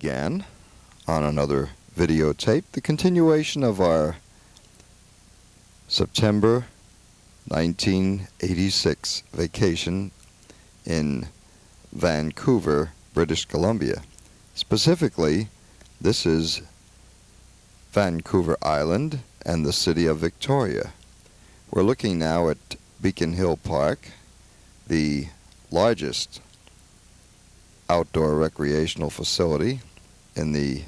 began on another videotape the continuation of our September 1986 vacation in Vancouver, British Columbia. Specifically, this is Vancouver Island and the city of Victoria. We're looking now at Beacon Hill Park, the largest outdoor recreational facility in the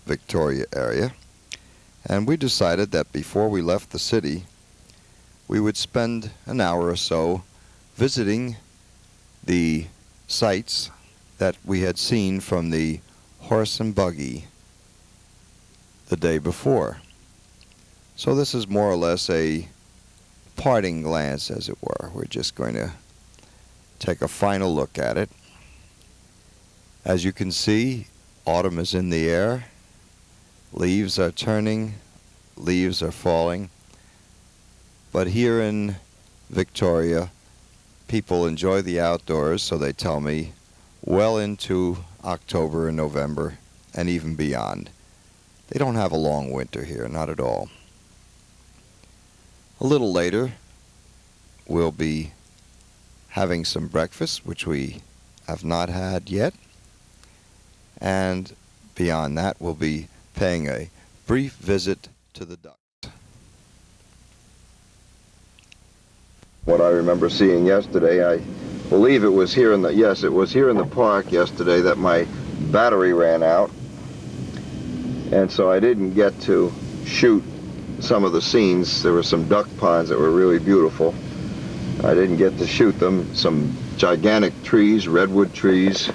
Victoria area, and we decided that before we left the city we would spend an hour or so visiting the sights that we had seen from the horse and buggy the day before. So this is more or less a parting glance, as it were. We're just going to take a final look at it. As you can see, autumn is in the air. Leaves are turning, leaves are falling. But here in Victoria, people enjoy the outdoors, so they tell me, well into October and November and even beyond. They don't have a long winter here, not at all. A little later, we'll be having some breakfast, which we have not had yet. And beyond that, we'll be paying a brief visit to the ducks. What I remember seeing yesterday, I believe it was here in the, yes, it was here in the park yesterday that my battery ran out. And so I didn't get to shoot some of the scenes. There were some duck ponds that were really beautiful. I didn't get to shoot them. Some gigantic trees, redwood trees.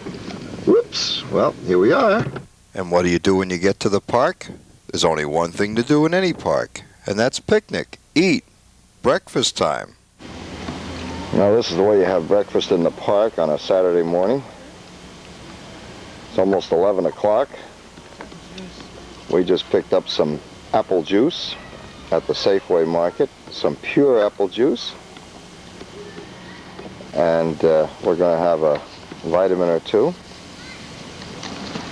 Whoops, well, here we are. And what do you do when you get to the park? There's only one thing to do in any park, and that's picnic, eat, breakfast time. Now this is the way you have breakfast in the park on a Saturday morning. It's almost 11 o'clock. We just picked up some apple juice at the Safeway market, some pure apple juice. And we're going to have a vitamin or two.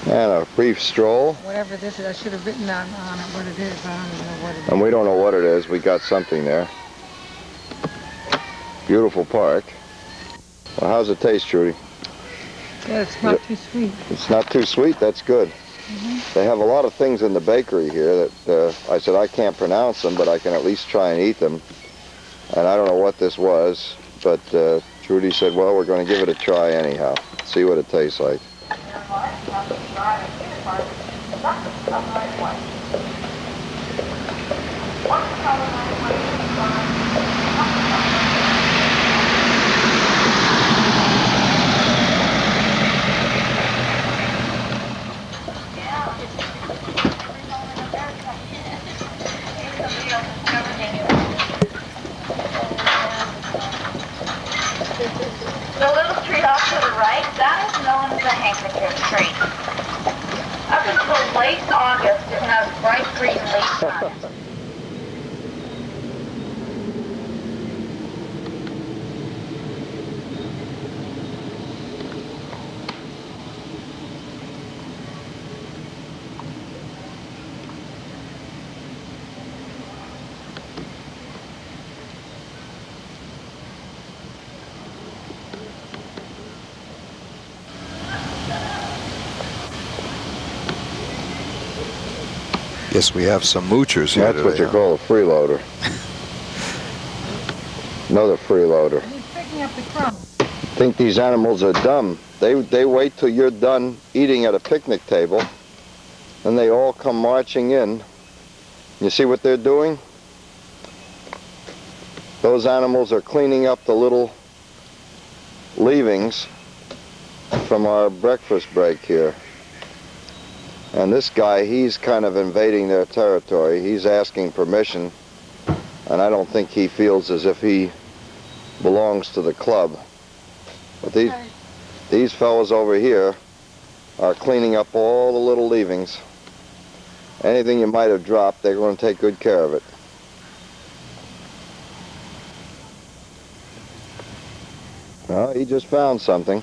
And a brief stroll. Whatever this is, I should have written on it what it is. I don't even know what it is. And we don't know what it is. We got something there. Beautiful park. Well, how's it taste, Trudy? Yeah, it's not too sweet. It's not too sweet? That's good. They have a lot of things in the bakery here that I said I can't pronounce them, but I can at least try and eat them. And I don't know what this was, but Trudy said, well, we're going to give it a try anyhow. See what it tastes like. The little tree off to the right, that is known as a handkerchief tree. Up until late August, it has bright green leaves on it. Yes, we have some moochers here. That's what you call a freeloader. Another freeloader. He's picking up the crumbs. I think these animals are dumb. They wait till you're done eating at a picnic table, and they all come marching in. You see what they're doing? Those animals are cleaning up the little leavings from our breakfast break here. And this guy, he's kind of invading their territory. He's asking permission, and I don't think he feels as if he belongs to the club. But these fellows over here are cleaning up all the little leavings. Anything you might have dropped, they're going to take good care of it. Well, he just found something.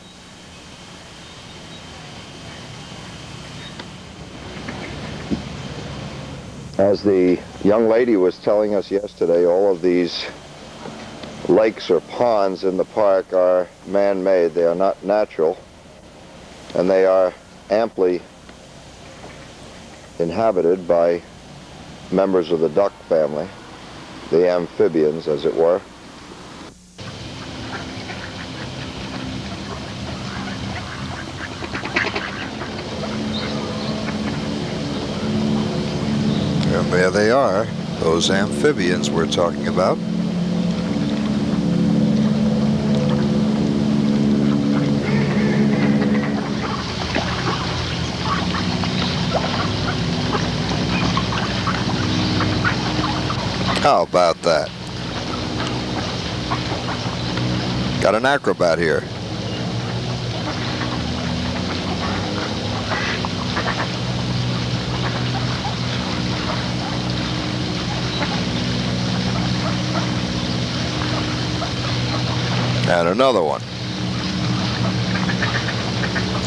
As the young lady was telling us yesterday, all of these lakes or ponds in the park are man-made. They are not natural, and they are amply inhabited by members of the duck family, the amphibians, as it were. And there they are, those amphibians we're talking about. How about that? Got an acrobat here. And another one.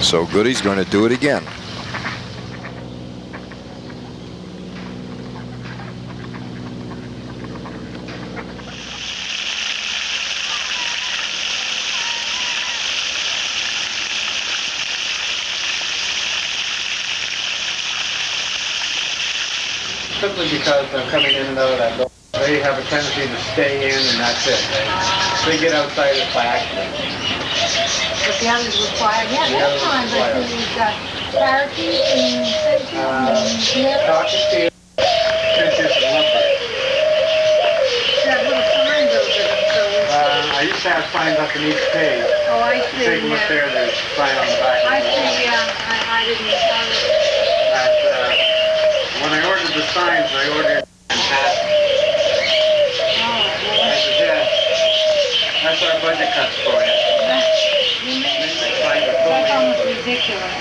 So good he's going to do it again. Simply because I'm coming in and out of that door. They have a tendency to stay in and that's it. They get outside it by accident. But the others require, yeah, The others sometimes I require. see you've got parakeets and finches and Cockatiel, finches, and lumpers. that little signs over them, so it's, I used to have signs up in each page. oh, I see, Take a look yeah. there, there's a sign on the back of the I wall. see, yeah, I didn't, That, when I ordered the signs, I ordered Manhattan. I said, yeah, that's our budget cuts for you. that's almost ridiculous.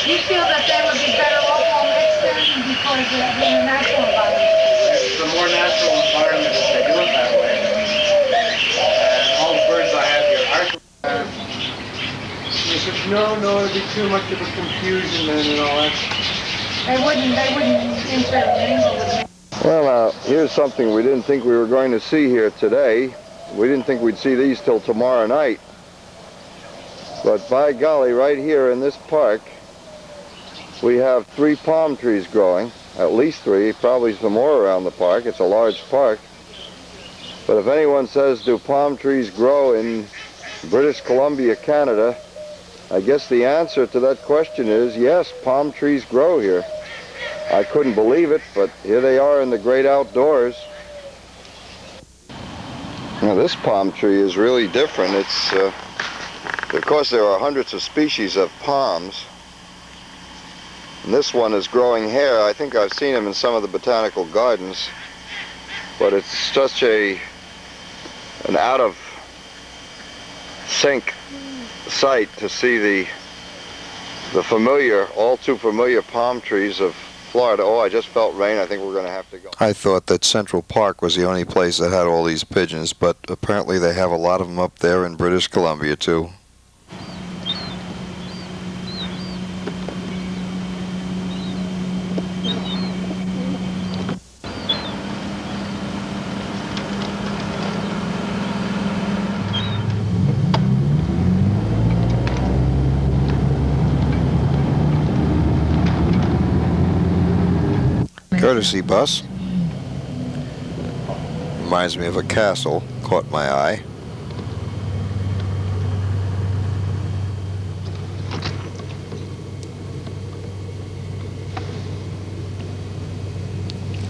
You feel that they would be better off on extension because of the natural environment? It's a more natural environment if they do it that way. And all the birds I have here are... He said, no, it'd be too much of a confusion then and all that. They wouldn't intermingle with me. Well, now, here's something we didn't think we were going to see here today. We didn't think we'd see these till tomorrow night. But by golly, right here in this park, we have 3 palm trees growing. At least 3, probably some more around the park. It's a large park. But if anyone says, do palm trees grow in British Columbia, Canada, I guess the answer to that question is yes, palm trees grow here. I couldn't believe it, but here they are in the great outdoors. Now this palm tree is really different. It's, of course there are hundreds of species of palms. And this one is growing hair. I think I've seen them in some of the botanical gardens. But it's such an out of sync sight to see the familiar, all too familiar palm trees of Florida. Oh, I just felt rain. I think we're going to have to go. I thought that Central Park was the only place that had all these pigeons, but apparently they have a lot of them up there in British Columbia too. Courtesy bus. Reminds me of a castle. Caught my eye.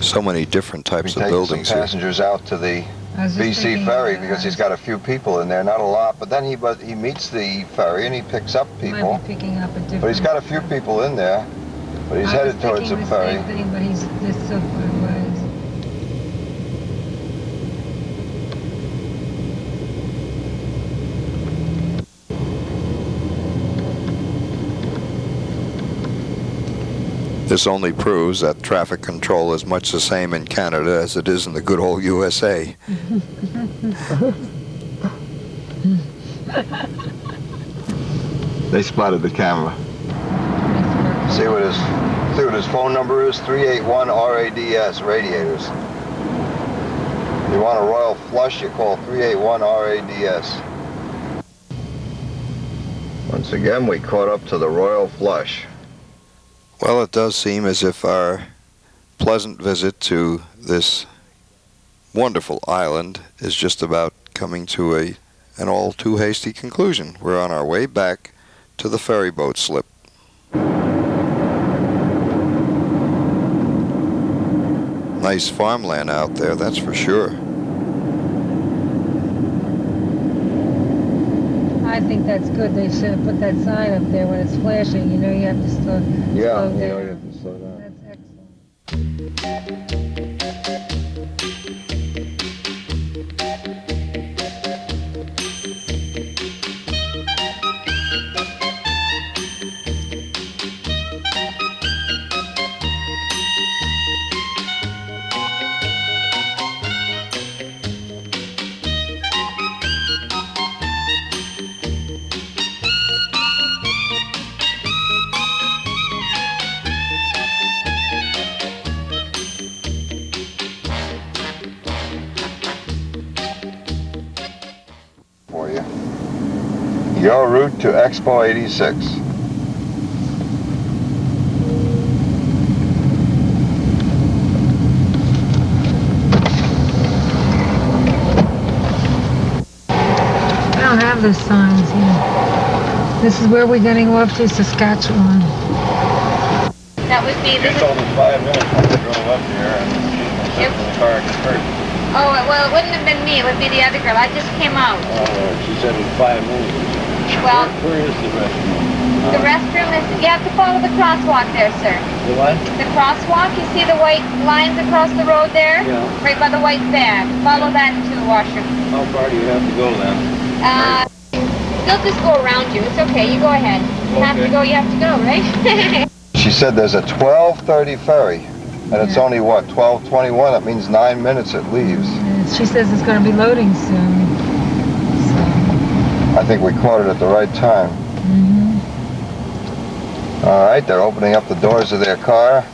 So many different types of buildings here. Passengers out to the BC ferry because he's got a few people in there, not a lot. But then he meets the ferry and he picks up people. Might be picking up a different. But he's got a few people in there. But he's headed towards the ferry. Same thing, but he's just so far away. This only proves that traffic control is much the same in Canada as it is in the good old USA. They spotted the camera. See what his phone number is? 381-RADS, radiators. If you want a royal flush, you call 381-RADS. Once again, we caught up to the royal flush. Well, it does seem as if our pleasant visit to this wonderful island is just about coming to an all too hasty conclusion. We're on our way back to the ferry boat slip. Nice farmland out there, that's for sure. I think that's good. They should have put that sign up there when it's flashing. You know, you have to slow down. You have to slow down. That's excellent. For you. Your route to Expo 86. I don't have those signs here. This is where we're getting off to Saskatchewan. That would be You told me 5 minutes when we drove up here and Yep. the car got hurt. Oh, well, it wouldn't have been me. It would be the other girl. I just came out. She said in 5 minutes. Well, Where is the restroom? the restroom is, you have to follow the crosswalk there, sir. The what? The crosswalk, you see the white lines across the road there? Yeah. Right by the white bag. Follow that to the washroom. How far do you have to go then? They'll just go around you. It's okay. You go ahead. You have to Okay. go, you have to go, right? She said there's a 12:30 ferry, and it's Yeah. only, what, 12:21? That means 9 minutes it leaves. And she says it's going to be loading soon. I think we caught it at the right time. All right, they're opening up the doors of their car.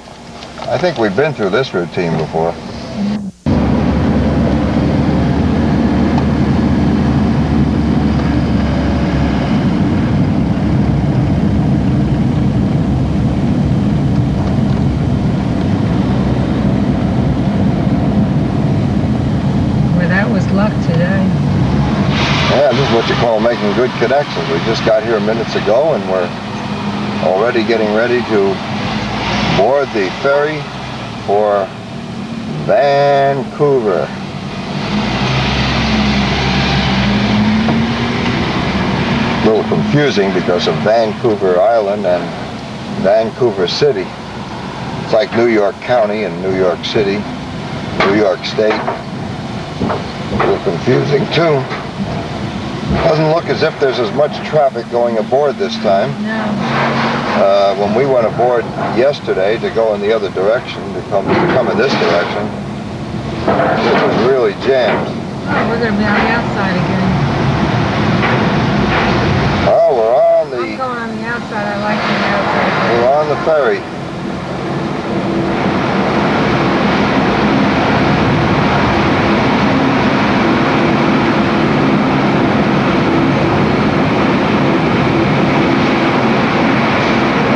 I think we've been through this routine before. Well, that was luck today. Yeah, this is what you call making good connections. We just got here minutes ago and we're already getting ready to board the ferry for Vancouver. A little confusing because of Vancouver Island and Vancouver City. It's like New York County and New York City, New York State. A little confusing too. Doesn't look as if there's as much traffic going aboard this time. No. When we went aboard yesterday to go in the other direction, to come in this direction, it was really jammed. Oh, we're going to be on the outside again. Oh, we're on I'm the going on the outside. I like the outside. we're on the ferry.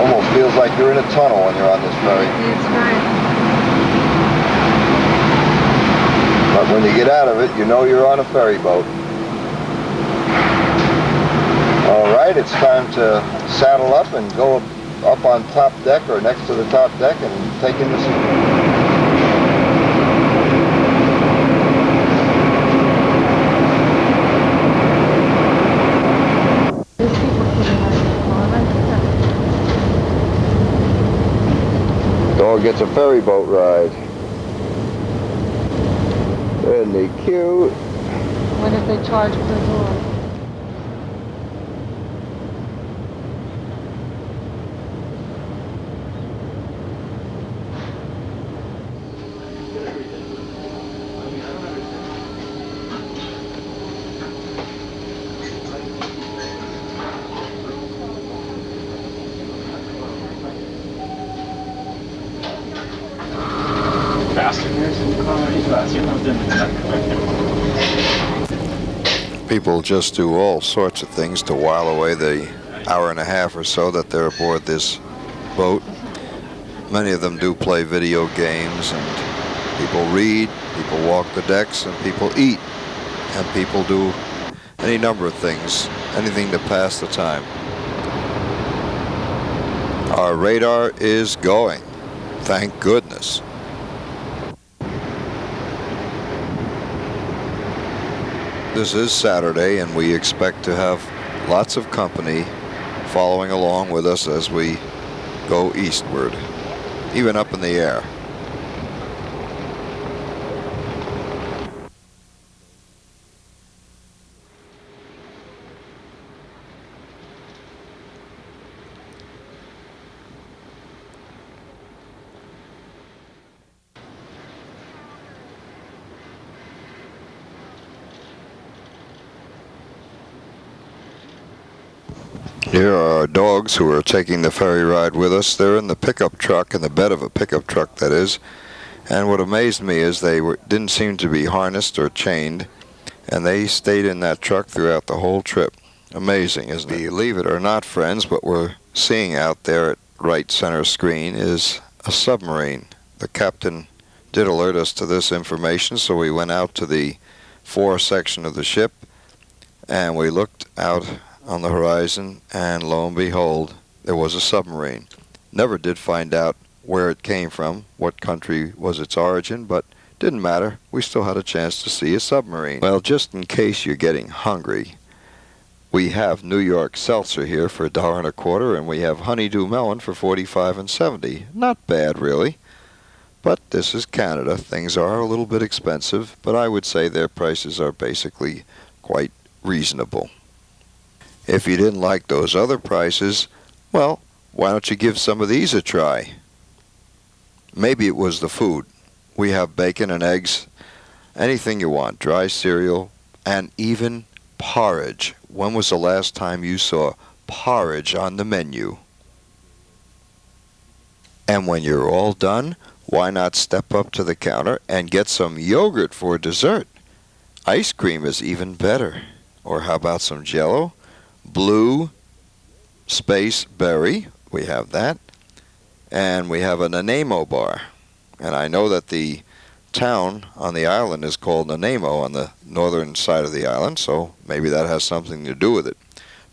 Almost feels like you're in a tunnel when you're on this ferry. That's right. But when you get out of it, you know you're on a ferry boat. All right, it's time to saddle up and go up on top deck or next to the top deck and take in the sea. Dog gets a ferry boat ride. Isn't he cute? What if they charge per door? People just do all sorts of things to while away the hour and a half or so that they're aboard this boat. Many of them do play video games, and people read, people walk the decks, and people eat, and people do any number of things, anything to pass the time. Our radar is going, thank goodness. This is Saturday, and we expect to have lots of company following along with us as we go eastward, even up in the air. Here are our dogs who are taking the ferry ride with us. They're in the pickup truck, in the bed of a pickup truck, that is. And what amazed me is they didn't seem to be harnessed or chained, and they stayed in that truck throughout the whole trip. Amazing, isn't it? Believe it or not, friends, what we're seeing out there at right center screen is a submarine. The captain did alert us to this information, so we went out to the fore section of the ship, and we looked out on the horizon, and lo and behold, there was a submarine. Never did find out where it came from, what country was its origin, but didn't matter. We still had a chance to see a submarine. Well, just in case you're getting hungry, we have New York seltzer here for $1.25, and we have honeydew melon for 45 and 70. Not bad, really. But this is Canada. Things are a little bit expensive, but I would say their prices are basically quite reasonable. If you didn't like those other prices, well, why don't you give some of these a try? Maybe it was the food. We have bacon and eggs, anything you want, dry cereal, and even porridge. When was the last time you saw porridge on the menu? And when you're all done, why not step up to the counter and get some yogurt for dessert? Ice cream is even better. Or how about some Jell-O? Blue Space Berry, we have that, and we have a Nanaimo bar. And I know that the town on the island is called Nanaimo on the northern side of the island, so maybe that has something to do with it.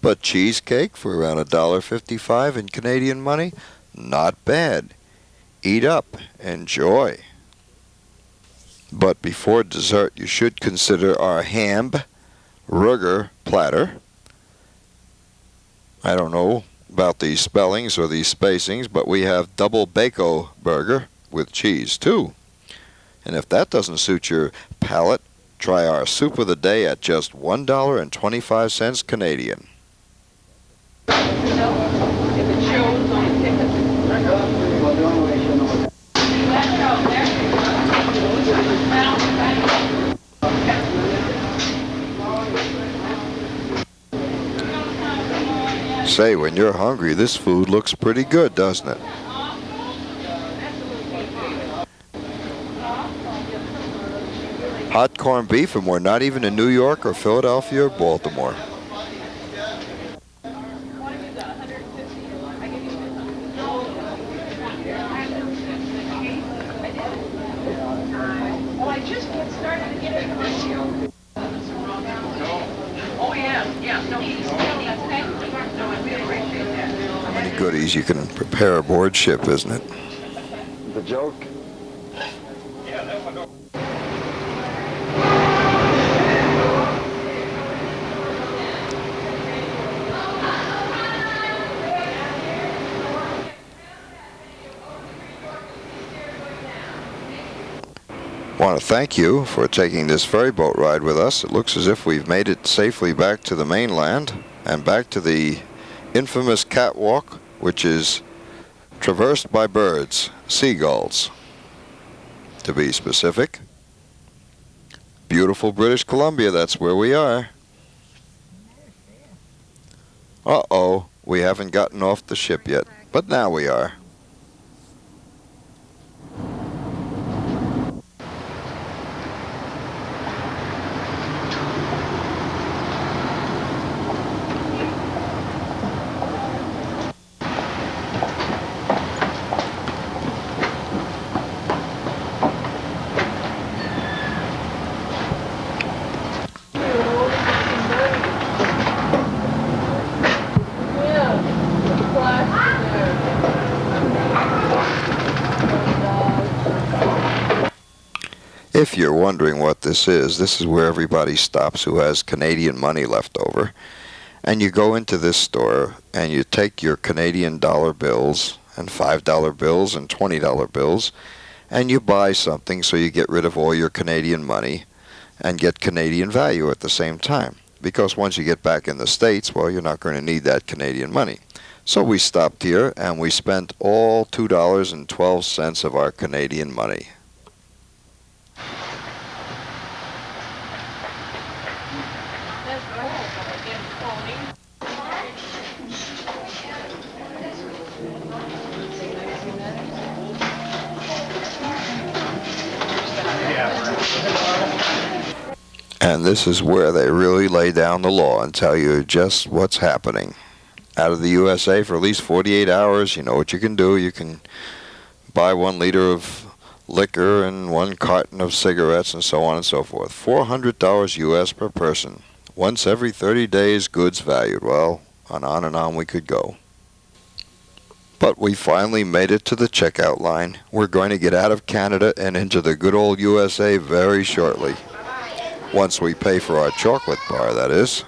But cheesecake for around $1.55 in Canadian money, not bad. Eat up, enjoy. But before dessert, you should consider our hamburger platter. I don't know about these spellings or these spacings, but we have double bacon burger with cheese too. And if that doesn't suit your palate, try our soup of the day at just $1.25 Canadian. Say, when you're hungry, this food looks pretty good, doesn't it? Hot corned beef, and we're not even in New York or Philadelphia or Baltimore. Goodies you can prepare aboard ship, isn't it? The joke? Want to thank you for taking this ferry boat ride with us. It looks as if we've made it safely back to the mainland and back to the infamous catwalk, which is traversed by birds, seagulls, to be specific. Beautiful British Columbia, that's where we are. Uh-oh, we haven't gotten off the ship yet, but now we are. If you're wondering what this is where everybody stops who has Canadian money left over. And you go into this store and you take your Canadian dollar bills and $5 bills and $20 bills and you buy something so you get rid of all your Canadian money and get Canadian value at the same time. Because once you get back in the States, well, you're not going to need that Canadian money. So we stopped here and we spent all $2.12 of our Canadian money. And this is where they really lay down the law and tell you just what's happening. Out of the USA for at least 48 hours, you know what you can do. You can buy 1 liter of liquor and 1 carton of cigarettes and so on and so forth. $400 US per person. Once every 30 days, goods valued. Well, and on we could go. But we finally made it to the checkout line. We're going to get out of Canada and into the good old USA very shortly. Once we pay for our chocolate bar, that is.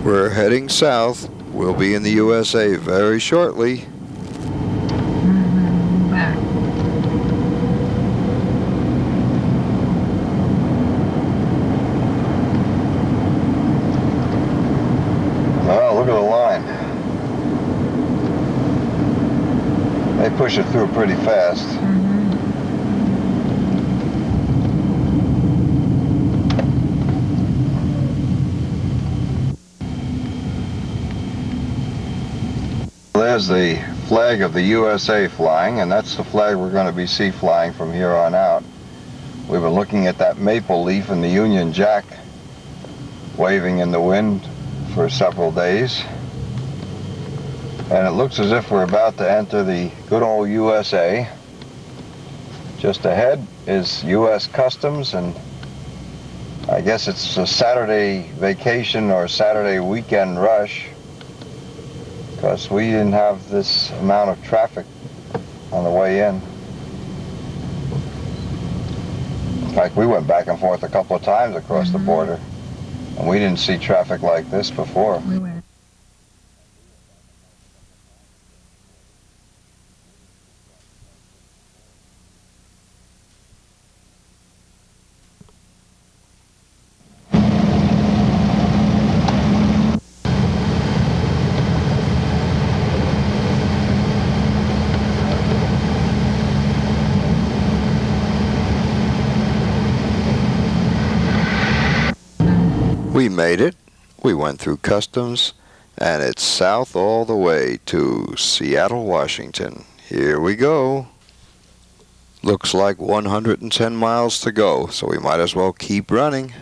We're heading south. We'll be in the USA very shortly. Back. Well, look at the line. They push it through pretty fast. There's the flag of the USA flying, and that's the flag we're going to be flying from here on out. We've been looking at that maple leaf and the Union Jack waving in the wind for several days. And it looks as if we're about to enter the good old USA. Just ahead is U.S. Customs, and I guess it's a Saturday vacation or Saturday weekend rush, because we didn't have this amount of traffic on the way in. In fact, we went back and forth a couple of times across the border, and we didn't see traffic like this before. We went. We made it. We went through customs, and it's south all the way to Seattle, Washington. Here we go. Looks like 110 miles to go, so we might as well keep running.